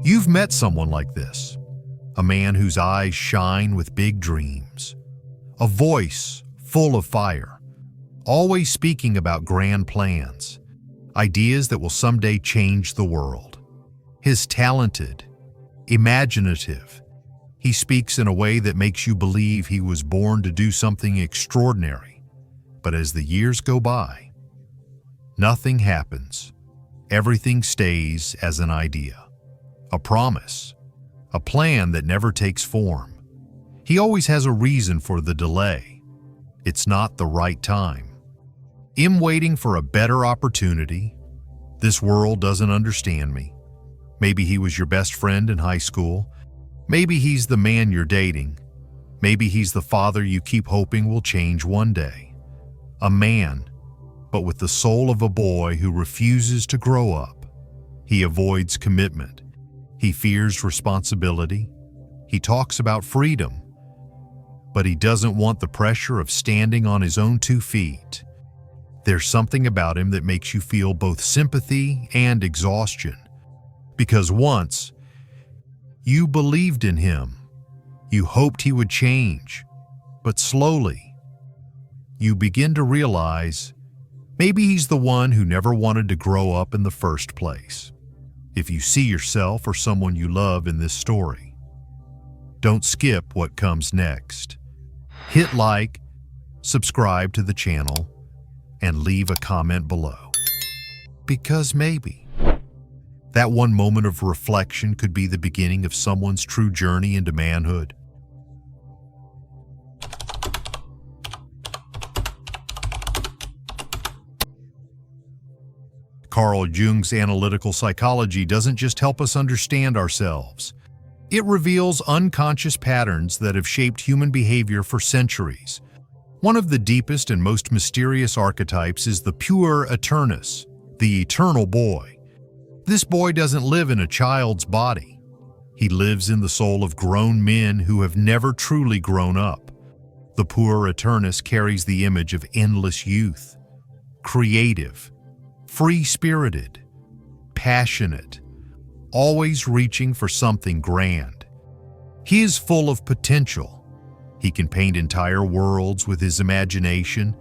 You've met someone like this, a man whose eyes shine with big dreams, a voice full of fire, always speaking about grand plans, ideas that will someday change the world. He's talented, imaginative. He speaks in a way that makes you believe he was born to do something extraordinary. But as the years go by, nothing happens. Everything stays as an idea, a promise, a plan that never takes form. He always has a reason for the delay. It's not the right time. I'm waiting for a better opportunity. This world doesn't understand me. Maybe he was your best friend in high school. Maybe he's the man you're dating. Maybe he's the father you keep hoping will change one day. A man, but with the soul of a boy who refuses to grow up. He avoids commitment. He fears responsibility. He talks about freedom, but he doesn't want the pressure of standing on his own 2 feet. There's something about him that makes you feel both sympathy and exhaustion, because once you believed in him, you hoped he would change, but slowly you begin to realize maybe he's the one who never wanted to grow up in the first place. If you see yourself or someone you love in this story, don't skip what comes next. Hit like, subscribe to the channel, and leave a comment below. Because maybe that one moment of reflection could be the beginning of someone's true journey into manhood. Carl Jung's analytical psychology doesn't just help us understand ourselves. It reveals unconscious patterns that have shaped human behavior for centuries. One of the deepest and most mysterious archetypes is the Puer Aeternus, the eternal boy. This boy doesn't live in a child's body. He lives in the soul of grown men who have never truly grown up. The Puer Aeternus carries the image of endless youth, creative, free-spirited, passionate, always reaching for something grand. He is full of potential. He can paint entire worlds with his imagination.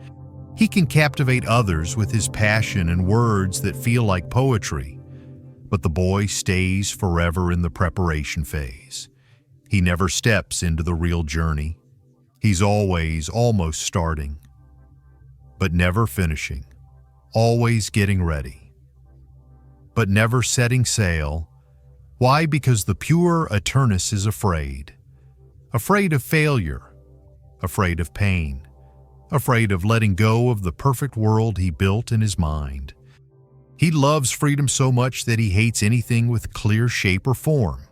He can captivate others with his passion and words that feel like poetry. But the boy stays forever in the preparation phase. He never steps into the real journey. He's always almost starting, but never finishing. Always getting ready, but never setting sail. Why? Because the Puer Aeternus is afraid. Afraid of failure, afraid of pain, afraid of letting go of the perfect world he built in his mind. He loves freedom so much that he hates anything with clear shape or form,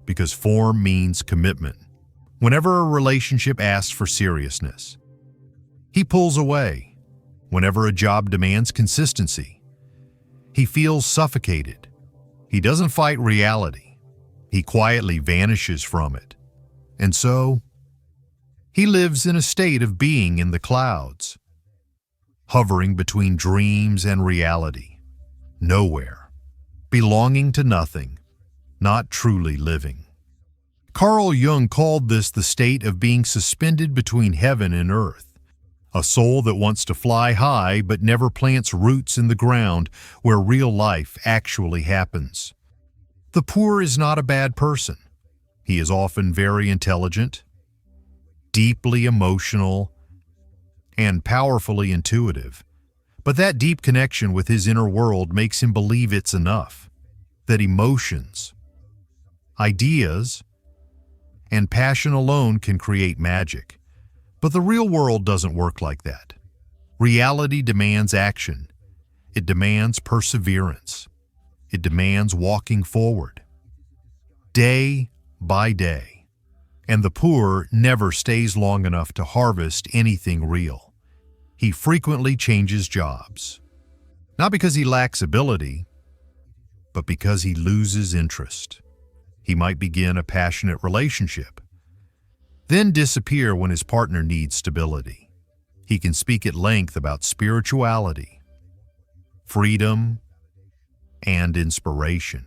because form means commitment. Whenever a relationship asks for seriousness, he pulls away. Whenever a job demands consistency, he feels suffocated. He doesn't fight reality. He quietly vanishes from it. And so, he lives in a state of being in the clouds, hovering between dreams and reality, nowhere, belonging to nothing, not truly living. Carl Jung called this the state of being suspended between heaven and earth. A soul that wants to fly high but never plants roots in the ground where real life actually happens. The Puer is not a bad person. He is often very intelligent, deeply emotional, and powerfully intuitive. But that deep connection with his inner world makes him believe it's enough, that emotions, ideas, and passion alone can create magic. But the real world doesn't work like that. Reality demands action. It demands perseverance. It demands walking forward, day by day. And the Puer never stays long enough to harvest anything real. He frequently changes jobs, not because he lacks ability, but because he loses interest. He might begin a passionate relationship, then disappear when his partner needs stability. He can speak at length about spirituality, freedom, and inspiration.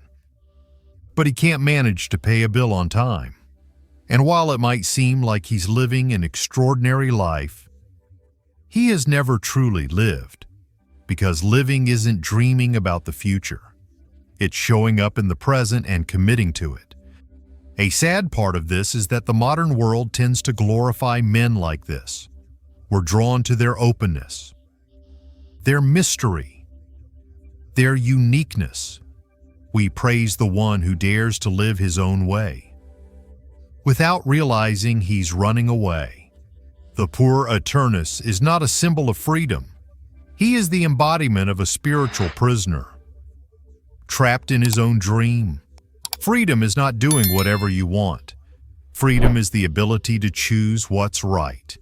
but he can't manage to pay a bill on time. And while it might seem like he's living an extraordinary life, he has never truly lived, because living isn't dreaming about the future. It's showing up in the present and committing to it. A sad part of this is that the modern world tends to glorify men like this. We're drawn to their openness, their mystery, their uniqueness. We praise the one who dares to live his own way, without realizing he's running away. The Puer Aeternus is not a symbol of freedom. He is the embodiment of a spiritual prisoner, trapped in his own dream. Freedom is not doing whatever you want. Freedom is the ability to choose what's right,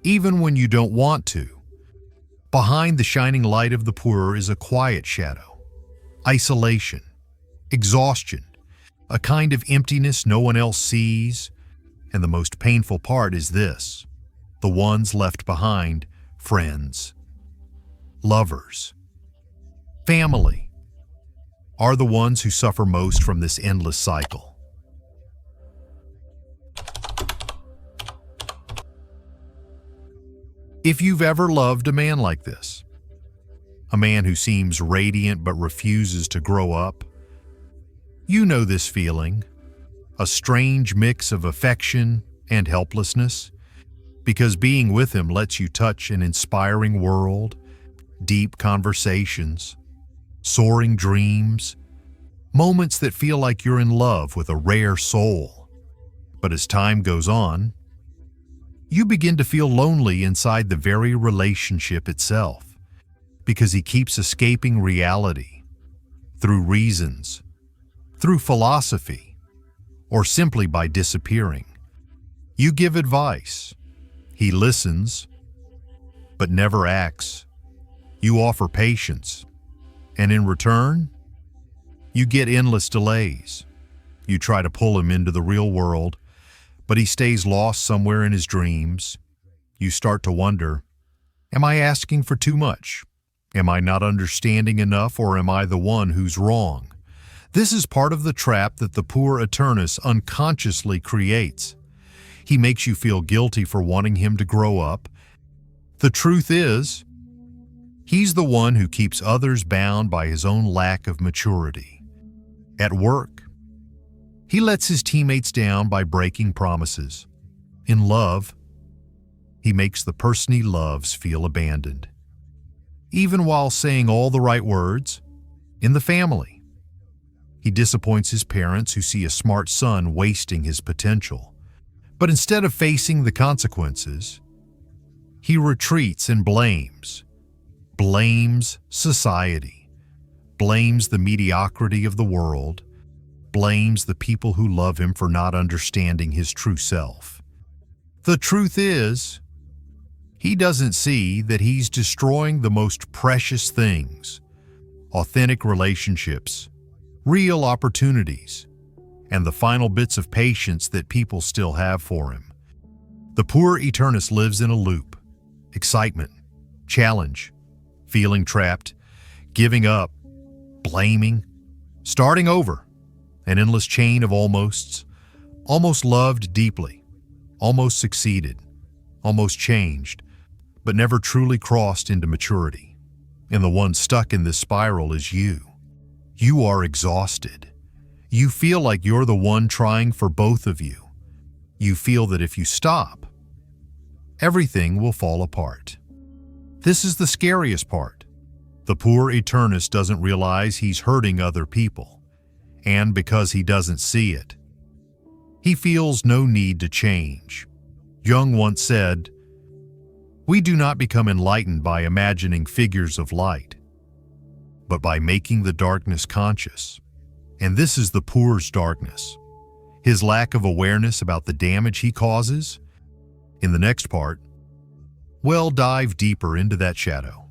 even when you don't want to. Behind the shining light of the Puer is a quiet shadow, isolation, exhaustion, a kind of emptiness no one else sees. And the most painful part is this: the ones left behind, friends, lovers, family, are the ones who suffer most from this endless cycle. If you've ever loved a man like this, a man who seems radiant but refuses to grow up, you know this feeling, a strange mix of affection and helplessness, because being with him lets you touch an inspiring world, deep conversations, soaring dreams, moments that feel like you're in love with a rare soul. But as time goes on, you begin to feel lonely inside the very relationship itself, because he keeps escaping reality through reasons, through philosophy, or simply by disappearing. You give advice. He listens, but never acts. You offer patience, and in return, you get endless delays. You try to pull him into the real world, but he stays lost somewhere in his dreams. You start to wonder, am I asking for too much? Am I not understanding enough, or am I the one who's wrong? This is part of the trap that the Puer Aeternus unconsciously creates. He makes you feel guilty for wanting him to grow up. The truth is, he's the one who keeps others bound by his own lack of maturity. At work, he lets his teammates down by breaking promises. In love, he makes the person he loves feel abandoned, even while saying all the right words. In the family, he disappoints his parents who see a smart son wasting his potential. But instead of facing the consequences, he retreats and blames society, blames the mediocrity of the world, blames the people who love him for not understanding his true self. The truth is, he doesn't see that he's destroying the most precious things: authentic relationships, real opportunities, and the final bits of patience that people still have for him. The Puer Aeternus lives in a loop: excitement, challenge, feeling trapped, giving up, blaming, starting over, an endless chain of almosts. Almost loved deeply, almost succeeded, almost changed, but never truly crossed into maturity. And the one stuck in this spiral is you. You are exhausted. You feel like you're the one trying for both of you. You feel that if you stop, everything will fall apart. This is the scariest part. The Puer Aeternus doesn't realize he's hurting other people, and because he doesn't see it, he feels no need to change. Jung once said, "We do not become enlightened by imagining figures of light, but by making the darkness conscious." And this is the Puer's darkness, his lack of awareness about the damage he causes. In the next part, we'll dive deeper into that shadow,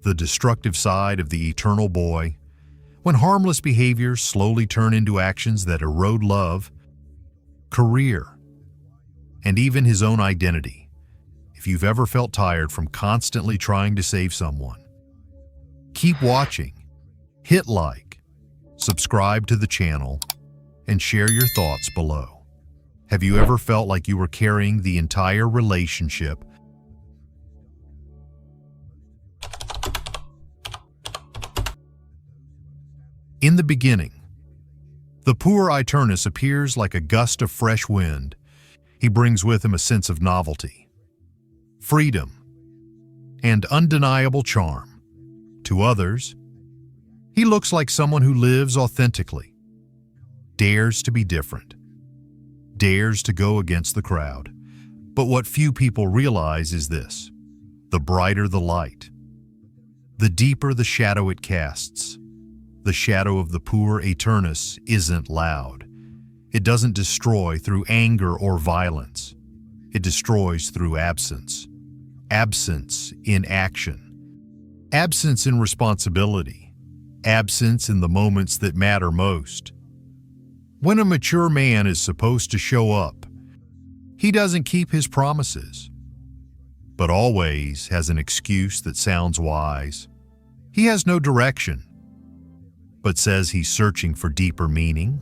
the destructive side of the eternal boy, when harmless behaviors slowly turn into actions that erode love, career, and even his own identity. If you've ever felt tired from constantly trying to save someone, keep watching, hit like, subscribe to the channel, and share your thoughts below. Have you ever felt like you were carrying the entire relationship? In the beginning, the Puer Aeternus appears like a gust of fresh wind. He brings with him a sense of novelty, freedom, and undeniable charm. To others, he looks like someone who lives authentically, dares to be different, dares to go against the crowd. But what few people realize is this: the brighter the light, the deeper the shadow it casts. The shadow of the Puer Aeternus isn't loud. It doesn't destroy through anger or violence. It destroys through absence. Absence in action. Absence in responsibility. Absence in the moments that matter most. When a mature man is supposed to show up, he doesn't keep his promises, but always has an excuse that sounds wise. He has no direction, but says he's searching for deeper meaning.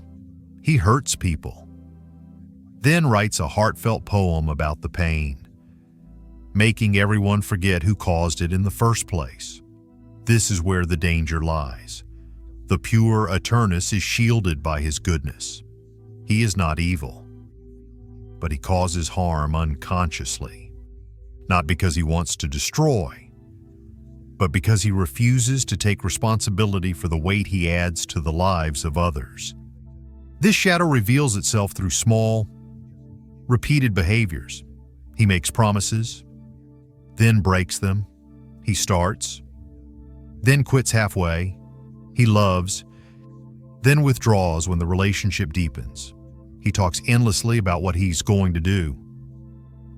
He hurts people, then writes a heartfelt poem about the pain, making everyone forget who caused it in the first place. This is where the danger lies. The Puer Aeternus is shielded by his goodness. He is not evil, but he causes harm unconsciously, not because he wants to destroy, but because he refuses to take responsibility for the weight he adds to the lives of others. This shadow reveals itself through small, repeated behaviors. He makes promises, then breaks them. He starts, then quits halfway. He loves, then withdraws when the relationship deepens. He talks endlessly about what he's going to do,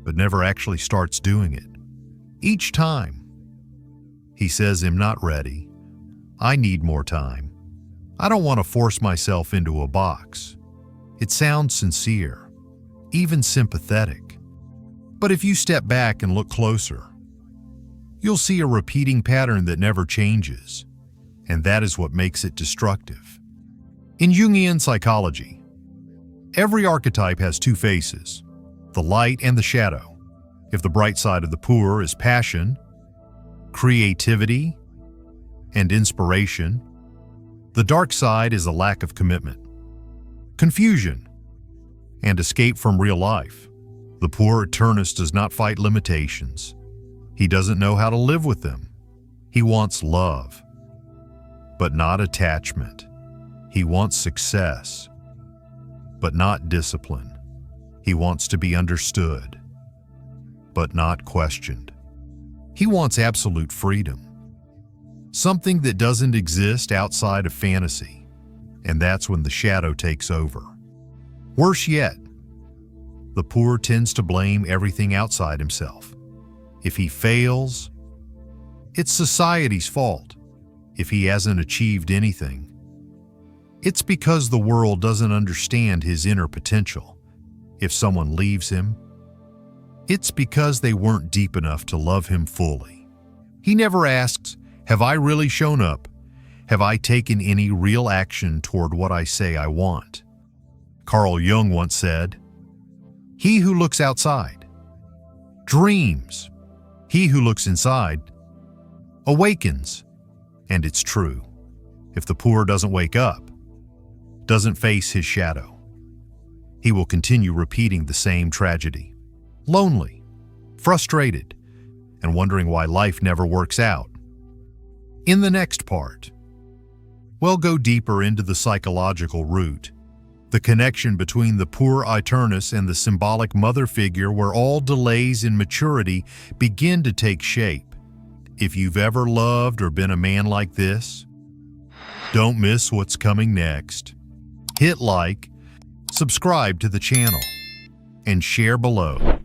but never actually starts doing it. Each time, he says, "I'm not ready. I need more time. I don't want to force myself into a box." It sounds sincere, even sympathetic. But if you step back and look closer, you'll see a repeating pattern that never changes, and that is what makes it destructive. In Jungian psychology, every archetype has two faces, the light and the shadow. If the bright side of the Puer is passion, creativity, and inspiration, the dark side is a lack of commitment, confusion, and escape from real life. The Puer Aeternus does not fight limitations. He doesn't know how to live with them. He wants love, but not attachment. He wants success, but not discipline. He wants to be understood, but not questioned. He wants absolute freedom, something that doesn't exist outside of fantasy, and that's when the shadow takes over. Worse yet, the Puer tends to blame everything outside himself. If he fails, it's society's fault. If he hasn't achieved anything, it's because the world doesn't understand his inner potential. If someone leaves him, it's because they weren't deep enough to love him fully. He never asks, "Have I really shown up? Have I taken any real action toward what I say I want?" Carl Jung once said, "He who looks outside dreams. He who looks inside awakens." And it's true. If the Puer doesn't wake up, doesn't face his shadow, he will continue repeating the same tragedy. Lonely, frustrated, and wondering why life never works out. In the next part, we'll go deeper into the psychological root, the connection between the Puer Aeternus and the symbolic mother figure, where all delays in maturity begin to take shape. If you've ever loved or been a man like this, don't miss what's coming next. Hit like, subscribe to the channel, and share below.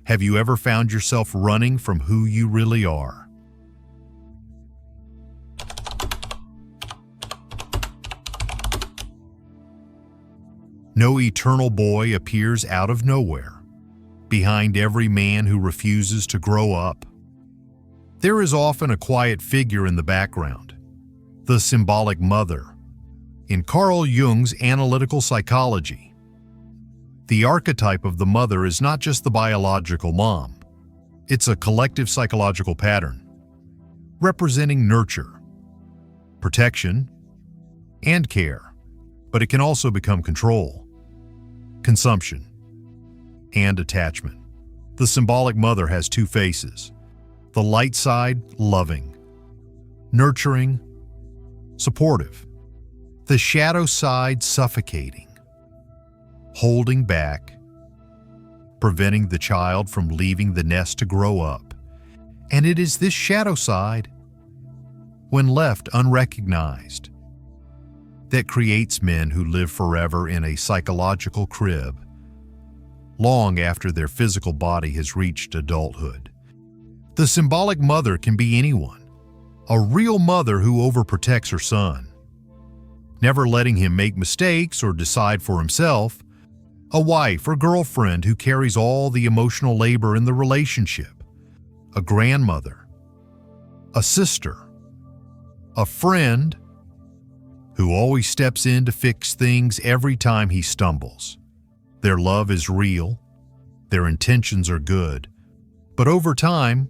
Have you ever found yourself running from who you really are? No eternal boy appears out of nowhere. Behind every man who refuses to grow up, there is often a quiet figure in the background, the symbolic mother. In Carl Jung's analytical psychology, the archetype of the mother is not just the biological mom. It's a collective psychological pattern, representing nurture, protection, and care. But it can also become control, consumption, and attachment. The symbolic mother has two faces. The light side, loving, nurturing, supportive. The shadow side, suffocating, holding back, preventing the child from leaving the nest to grow up. And it is this shadow side, when left unrecognized, that creates men who live forever in a psychological crib, long after their physical body has reached adulthood. The symbolic mother can be anyone, a real mother who overprotects her son, never letting him make mistakes or decide for himself, a wife or girlfriend who carries all the emotional labor in the relationship, a grandmother, a sister, a friend who always steps in to fix things every time he stumbles. Their love is real, their intentions are good, but over time,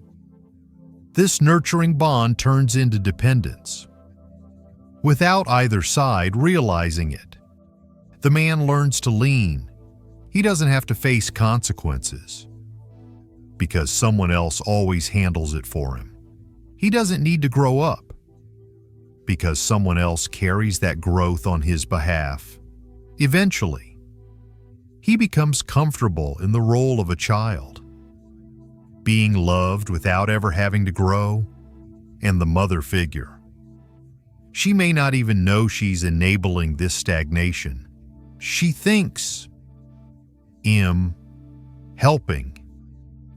this nurturing bond turns into dependence. Without either side realizing it, the man learns to lean. He doesn't have to face consequences because someone else always handles it for him. He doesn't need to grow up because someone else carries that growth on his behalf. Eventually, he becomes comfortable in the role of a child, being loved without ever having to grow, and the mother figure. She may not even know she's enabling this stagnation. She thinks helping,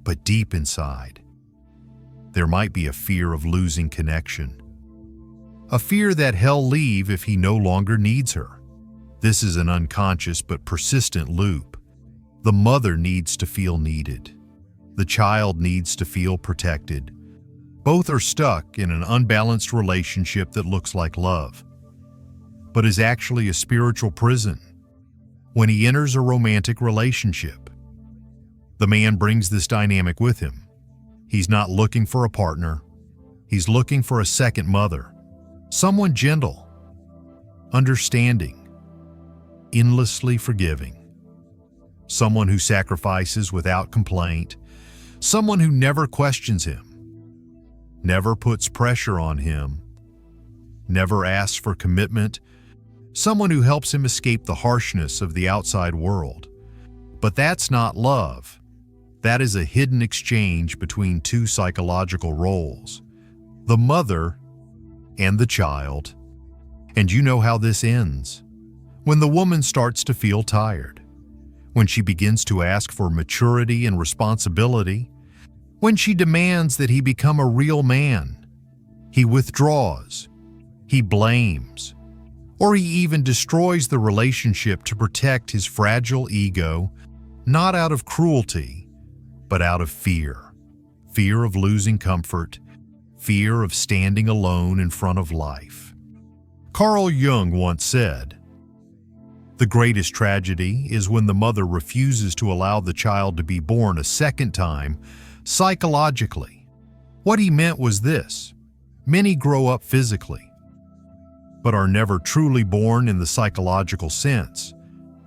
but deep inside, there might be a fear of losing connection, a fear that he'll leave if he no longer needs her. This is an unconscious but persistent loop. The mother needs to feel needed. The child needs to feel protected. Both are stuck in an unbalanced relationship that looks like love, but is actually a spiritual prison. When he enters a romantic relationship, the man brings this dynamic with him. He's not looking for a partner. He's looking for a second mother, someone gentle, understanding, endlessly forgiving, someone who sacrifices without complaint, someone who never questions him, never puts pressure on him, never asks for commitment, someone who helps him escape the harshness of the outside world. But that's not love. That is a hidden exchange between two psychological roles, the mother and the child. And you know how this ends. When the woman starts to feel tired, when she begins to ask for maturity and responsibility, when she demands that he become a real man, he withdraws, he blames, or he even destroys the relationship to protect his fragile ego, not out of cruelty, but out of fear. Fear of losing comfort, fear of standing alone in front of life. Carl Jung once said, "The greatest tragedy is when the mother refuses to allow the child to be born a second time psychologically." What he meant was this: many grow up physically, but are never truly born in the psychological sense.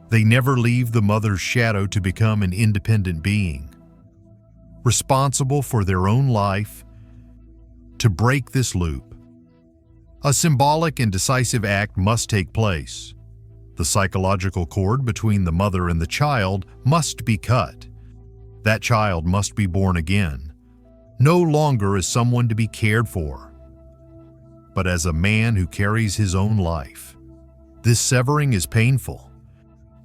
They never leave the mother's shadow to become an independent being, responsible for their own life. To break this loop, a symbolic and decisive act must take place. The psychological cord between the mother and the child must be cut. That child must be born again, no longer as someone to be cared for, but as a man who carries his own life. This severing is painful.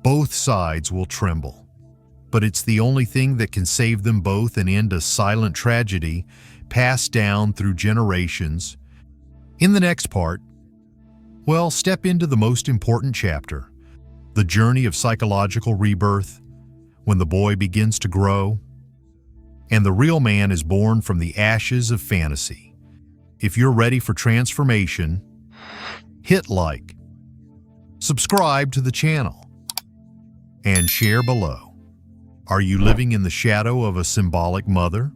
Both sides will tremble, but it's the only thing that can save them both and end a silent tragedy passed down through generations. In the next part, we'll step into the most important chapter, the journey of psychological rebirth, when the boy begins to grow, and the real man is born from the ashes of fantasy. If you're ready for transformation, hit like, subscribe to the channel, and share below. Are you living in the shadow of a symbolic mother?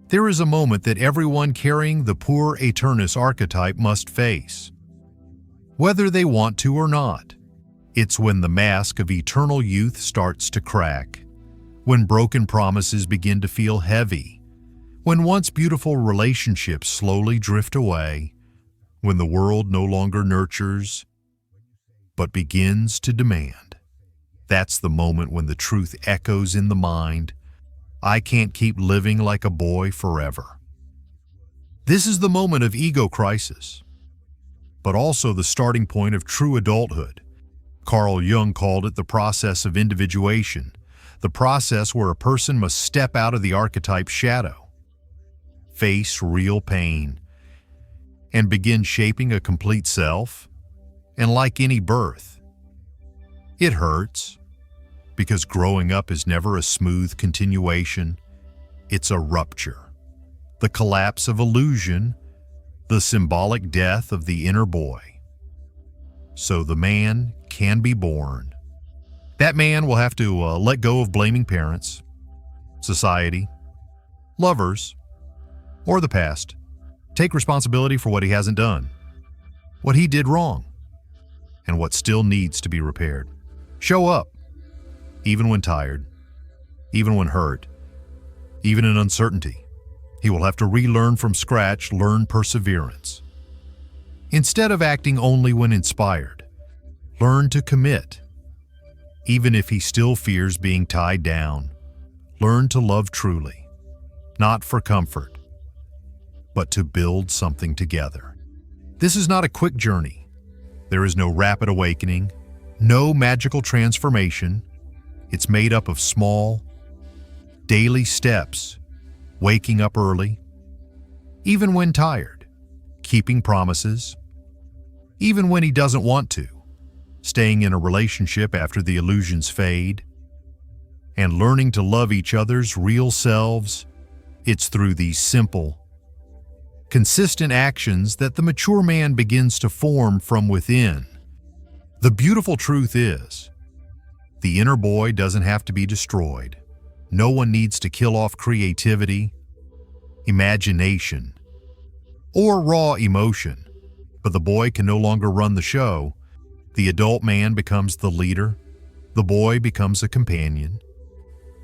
There is a moment that everyone carrying the Puer Aeternus archetype must face, whether they want to or not. It's when the mask of eternal youth starts to crack, when broken promises begin to feel heavy, when once beautiful relationships slowly drift away, when the world no longer nurtures, but begins to demand. That's the moment when the truth echoes in the mind. I can't keep living like a boy forever. This is the moment of ego crisis, but also the starting point of true adulthood. Carl Jung called it the process of individuation, the process where a person must step out of the archetype shadow, face real pain, and begin shaping a complete self. And like any birth, it hurts, because growing up is never a smooth continuation. It's a rupture, the collapse of illusion, the symbolic death of the inner boy. So the man can be born. That man will have to let go of blaming parents, society, lovers, or the past. Take responsibility for what he hasn't done, what he did wrong, and what still needs to be repaired. Show up, even when tired, even when hurt, even in uncertainty. He will have to relearn from scratch, learn perseverance. Instead of acting only when inspired, learn to commit. Even if he still fears being tied down, learn to love truly, not for comfort, but to build something together. This is not a quick journey. There is no rapid awakening, no magical transformation. It's made up of small, daily steps, waking up early, even when tired, keeping promises, even when he doesn't want to, staying in a relationship after the illusions fade, and learning to love each other's real selves. It's through these simple, consistent actions that the mature man begins to form from within. The beautiful truth is, the inner boy doesn't have to be destroyed. No one needs to kill off creativity, imagination, or raw emotion. But the boy can no longer run the show. The adult man becomes the leader. The boy becomes a companion,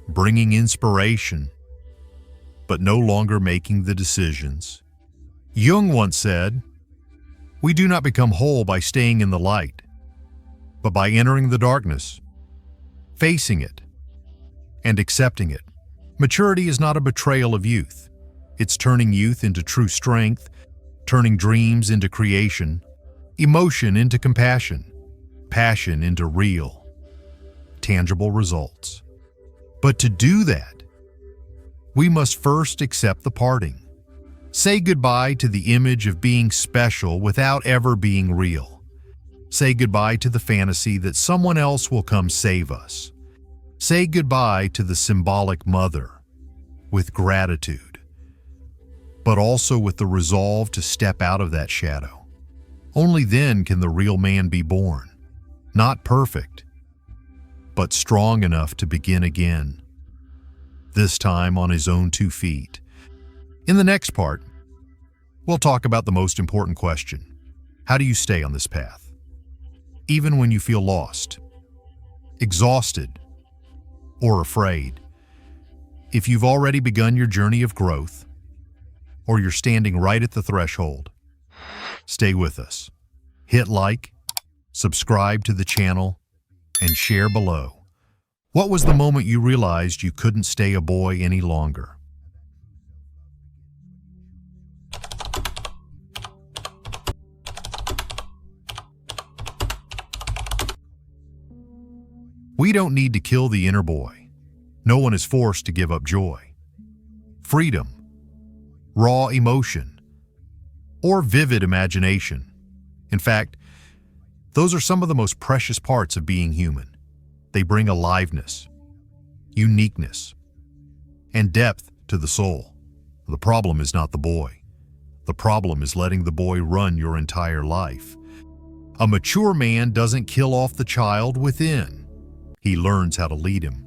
bringing inspiration, but no longer making the decisions. Jung once said, "We do not become whole by staying in the light, but by entering the darkness, facing it, and accepting it." Maturity is not a betrayal of youth. It's turning youth into true strength, turning dreams into creation, emotion into compassion, passion into real, tangible results. But to do that, we must first accept the parting. Say goodbye to the image of being special without ever being real. Say goodbye to the fantasy that someone else will come save us. Say goodbye to the symbolic mother with gratitude, but also with the resolve to step out of that shadow. Only then can the real man be born. Not perfect, but strong enough to begin again, this time on his own 2 feet. In the next part, we'll talk about the most important question. How do you stay on this path? Even when you feel lost, exhausted, or afraid. If you've already begun your journey of growth, or you're standing right at the threshold, stay with us. Hit like, subscribe to the channel, and share below. What was the moment you realized you couldn't stay a boy any longer? We don't need to kill the inner boy. No one is forced to give up joy, freedom, raw emotion, or vivid imagination. In fact, those are some of the most precious parts of being human. They bring aliveness, uniqueness, and depth to the soul. The problem is not the boy. The problem is letting the boy run your entire life. A mature man doesn't kill off the child within. He learns how to lead him.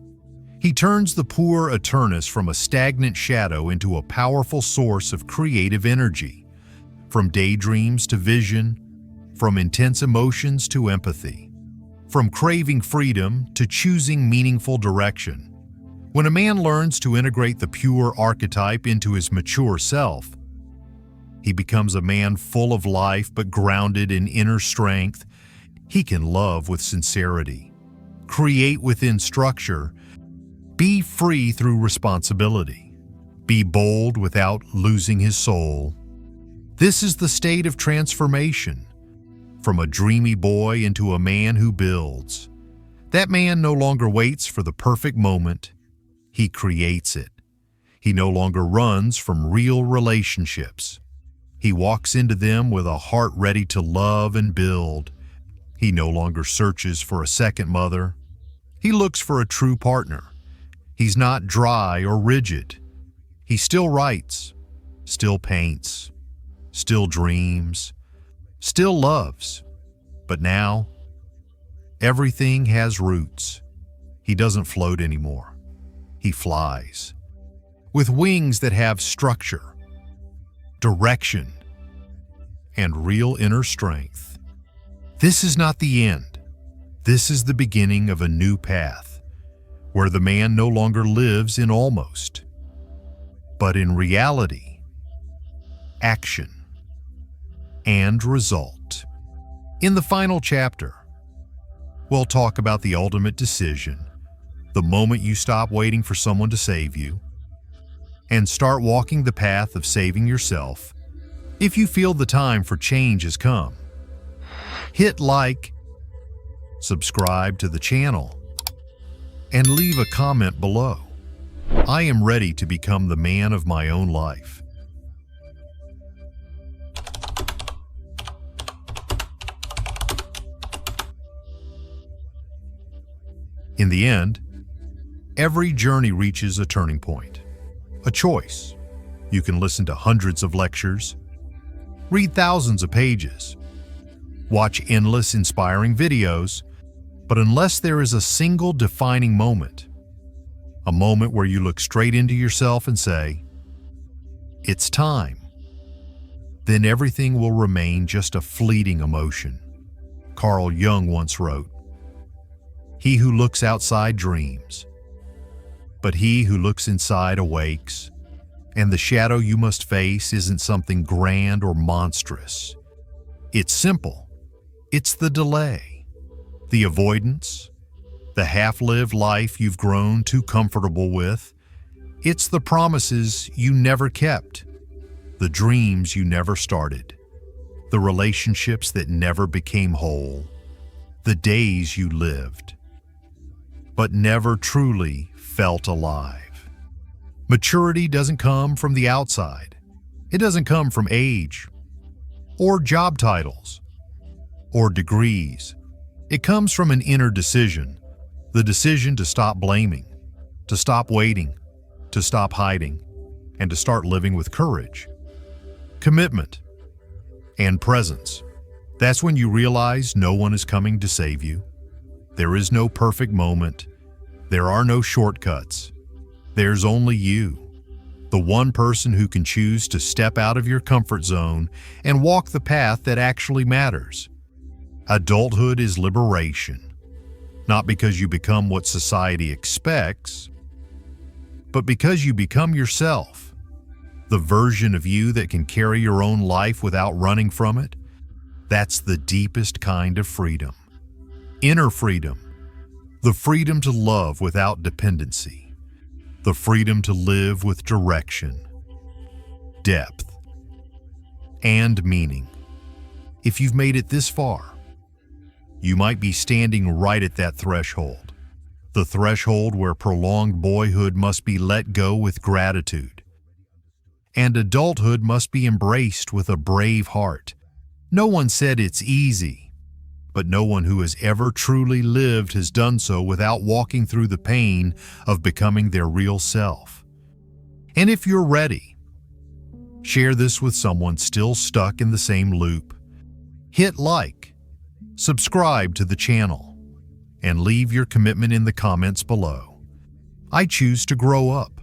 He turns the Puer Aeternus from a stagnant shadow into a powerful source of creative energy, from daydreams to vision, from intense emotions to empathy, from craving freedom to choosing meaningful direction. When a man learns to integrate the pure archetype into his mature self, he becomes a man full of life but grounded in inner strength. He can love with sincerity, create within structure, be free through responsibility, be bold without losing his soul. This is the state of transformation, from a dreamy boy into a man who builds. That man no longer waits for the perfect moment. He creates it. He no longer runs from real relationships. He walks into them with a heart ready to love and build. He no longer searches for a second mother. He looks for a true partner. He's not dry or rigid. He still writes, still paints, still dreams, still loves. But now, everything has roots. He doesn't float anymore. He flies, with wings that have structure, direction, and real inner strength. This is not the end. This is the beginning of a new path, where the man no longer lives in almost, but in reality, action, and result. In the final chapter, we'll talk about the ultimate decision, the moment you stop waiting for someone to save you and start walking the path of saving yourself. If you feel the time for change has come, hit like, subscribe to the channel, and leave a comment below. I am ready to become the man of my own life. In the end, every journey reaches a turning point, a choice. You can listen to hundreds of lectures, read thousands of pages, watch endless inspiring videos, but unless there is a single defining moment, a moment where you look straight into yourself and say, "It's time," then everything will remain just a fleeting emotion. Carl Jung once wrote, "He who looks outside dreams, but he who looks inside awakes, and the shadow you must face isn't something grand or monstrous. It's simple. It's the delay, the avoidance, the half-lived life you've grown too comfortable with. It's the promises you never kept, the dreams you never started, the relationships that never became whole, the days you lived, but never truly felt alive." Maturity doesn't come from the outside. It doesn't come from age, or job titles, or degrees. It comes from an inner decision, the decision to stop blaming, to stop waiting, to stop hiding, and to start living with courage, commitment, and presence. That's when you realize no one is coming to save you. There is no perfect moment. There are no shortcuts. There's only you, the one person who can choose to step out of your comfort zone and walk the path that actually matters. Adulthood is liberation, not because you become what society expects, but because you become yourself, the version of you that can carry your own life without running from it. That's the deepest kind of freedom. Inner freedom, the freedom to love without dependency, the freedom to live with direction, depth, and meaning. If you've made it this far, you might be standing right at that threshold, the threshold where prolonged boyhood must be let go with gratitude, and adulthood must be embraced with a brave heart. No one said it's easy, but no one who has ever truly lived has done so without walking through the pain of becoming their real self. And if you're ready, Share this with someone still stuck in the same loop. Hit like, subscribe to the channel, and leave your commitment in the comments below. I choose to grow up.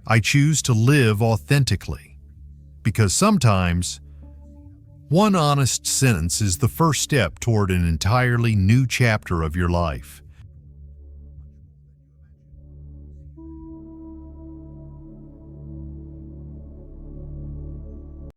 I choose to live authentically. Because sometimes, one honest sentence is the first step toward an entirely new chapter of your life.